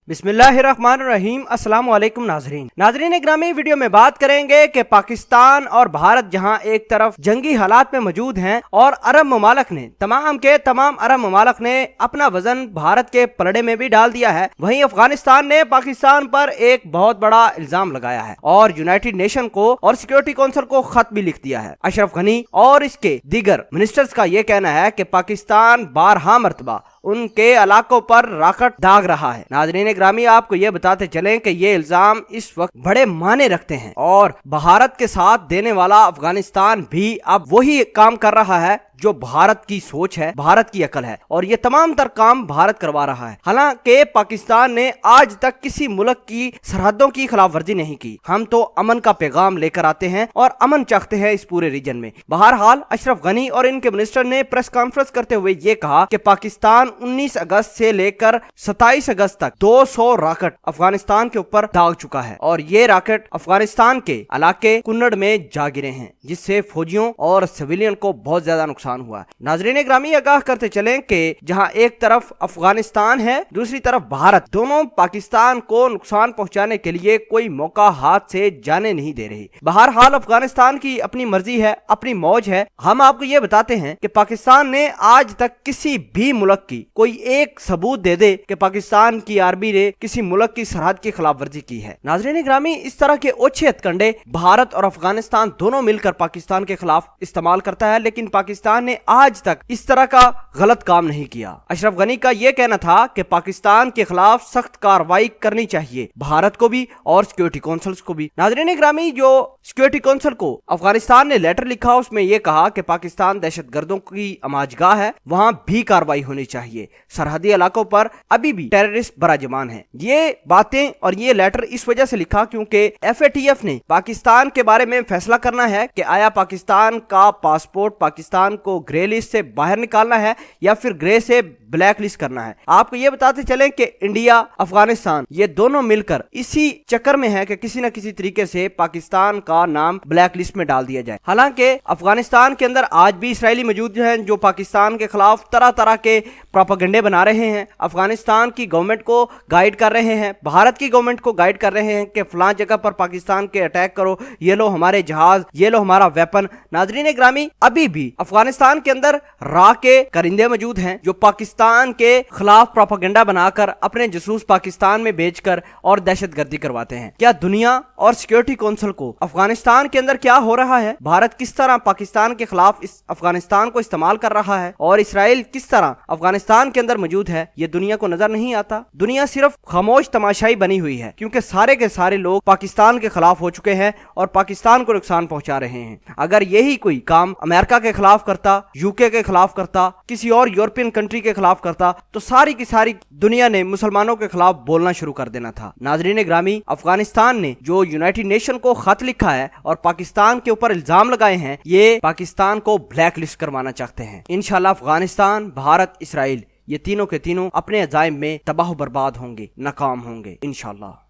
बिस्मिल्लाहिर्रहमानिर्रहीम। अस्सलाम वालेकुम नाजरीन ग्रामी, वीडियो में बात करेंगे कि पाकिस्तान और भारत जहां एक तरफ जंगी हालात में मौजूद हैं और अरब ममालक ने तमाम अरब ममालक ने अपना वजन भारत के पलड़े में भी डाल दिया है, वहीं अफगानिस्तान ने पाकिस्तान पर एक बहुत बड़ा इल्जाम लगाया है और यूनाइटेड नेशन को और सिक्योरिटी काउंसिल को खत भी लिख दिया है। अशरफ गनी और इसके दीगर मिनिस्टर्स का यह कहना है कि पाकिस्तान बारहा मरतबा उनके इलाकों पर रॉकेट दाग रहा है। नाजरीन ग्रामी, आपको ये बताते चलें कि ये इल्जाम इस वक्त बड़े माने रखते हैं और भारत के साथ देने वाला अफगानिस्तान भी अब वही काम कर रहा है जो भारत की सोच है, भारत की अकल है, और ये तमाम तर काम भारत करवा रहा है। हालांकि पाकिस्तान ने आज तक किसी मुल्क की सरहदों की खिलाफ वर्जी नहीं की। हम तो अमन का पैगाम लेकर आते हैं और अमन चाहते हैं इस पूरे रीजन में। बहरहाल अशरफ गनी और इनके मिनिस्टर ने प्रेस कॉन्फ्रेंस करते हुए ये कहा कि पाकिस्तान 19 अगस्त से लेकर 27 अगस्त तक 200 रॉकेट अफगानिस्तान के ऊपर दाग चुका है और ये रॉकेट अफगानिस्तान के इलाके कुन्नड़ में जा गिरे हैं, जिससे फौजियों और सिविलियन को बहुत ज्यादा नुकसान हुआ। नाजरीन ग्रामी, आगाह करते चलें कि जहां एक तरफ अफगानिस्तान है, दूसरी तरफ भारत, दोनों पाकिस्तान को नुकसान पहुंचाने के लिए कोई मौका हाथ से जाने नहीं दे रही। बहरहाल अफगानिस्तान की अपनी मर्जी है, अपनी मौज है। हम आपको ये बताते हैं कि पाकिस्तान ने आज तक किसी भी मुल्क की कोई एक सबूत दे दे कि पाकिस्तान की आर्मी ने किसी मुल्क की सरहद की खिलाफ वर्जी की है। नाजरीन ग्रामी, इस तरह के ओछे हथकंडे भारत और अफगानिस्तान दोनों मिलकर पाकिस्तान के खिलाफ इस्तेमाल करता है, लेकिन पाकिस्तान ने आज तक इस तरह का गलत काम नहीं किया। अशरफ गनी का यह कहना था कि पाकिस्तान के खिलाफ सख्त कार्रवाई करनी चाहिए, भारत को भी और सिक्योरिटी काउंसिल को भी। नाज़रीन ग्रामी, जो सिक्योरिटी काउंसिल को अफगानिस्तान ने लेटर लिखा, उसमें यह कहा कि पाकिस्तान दहशतगर्दों की अमाजगाह है, वहां भी कार्रवाई होनी चाहिए। सरहदी इलाकों पर अभी भी टेररिस्ट बराजमान है। ये बातें और ये लेटर इस वजह से लिखा क्योंकि FATF ने पाकिस्तान के बारे में फैसला करना है कि आया पाकिस्तान का पासपोर्ट पाकिस्तान को ग्रे लिस्ट से बाहर निकालना है या फिर ग्रे से ब्लैक लिस्ट करना है। आपको ये बताते चलें कि इंडिया, अफगानिस्तान ये दोनों मिलकर इसी चक्कर में है कि किसी न किसी तरीके से पाकिस्तान का नाम ब्लैक लिस्ट में डाल दिया जाए। हालांकि अफगानिस्तान के अंदर आज भी इसराइली मौजूद हैं जो पाकिस्तान के खिलाफ तरह तरह के प्रोपेगेंडे बना रहे हैं, अफगानिस्तान की गवर्नमेंट को गाइड कर रहे हैं, भारत की गवर्नमेंट को गाइड कर रहे हैं कि फलां जगह पर पाकिस्तान के अटैक करो, ये लो हमारे जहाज, ये लो हमारा वेपन। नाजरीन ग्रामी, अभी भी अफगानिस्तान के अंदर राह के करिंदे मौजूद हैं जो पाकिस्तान के खिलाफ प्रोपेगेंडा बनाकर अपने जासूस पाकिस्तान में भेजकर और दहशतगर्दी करवाते हैं। क्या दुनिया और सिक्योरिटी काउंसिल को अफगानिस्तान के अंदर क्या हो रहा है, भारत किस तरह पाकिस्तान के खिलाफ इस अफगानिस्तान को इस्तेमाल कर रहा है और इसराइल किस तरह अफगानिस्तान के अंदर मौजूद है, ये दुनिया को नजर नहीं आता। दुनिया सिर्फ खामोश तमाशाई बनी हुई है क्योंकि सारे के सारे लोग पाकिस्तान के खिलाफ हो चुके हैं और पाकिस्तान को नुकसान पहुंचा रहे हैं। अगर यही कोई काम अमेरिका के खिलाफ करता, यूके के खिलाफ करता, किसी और यूरोपियन कंट्री के खिलाफ करता, तो सारी की सारी दुनिया ने मुसलमानों के खिलाफ बोलना शुरू कर देना था। नाजरीन ग्रामी, अफगानिस्तान ने जो यूनाइटेड नेशन को खत लिखा है और पाकिस्तान के ऊपर इल्जाम लगाए हैं, ये पाकिस्तान को ब्लैक लिस्ट करवाना चाहते हैं। इंशाल्लाह अफगानिस्तान, भारत, इसराइल ये तीनों के तीनों अपने अजाइम में तबाह बर्बाद होंगे, नाकाम होंगे इंशाल्लाह।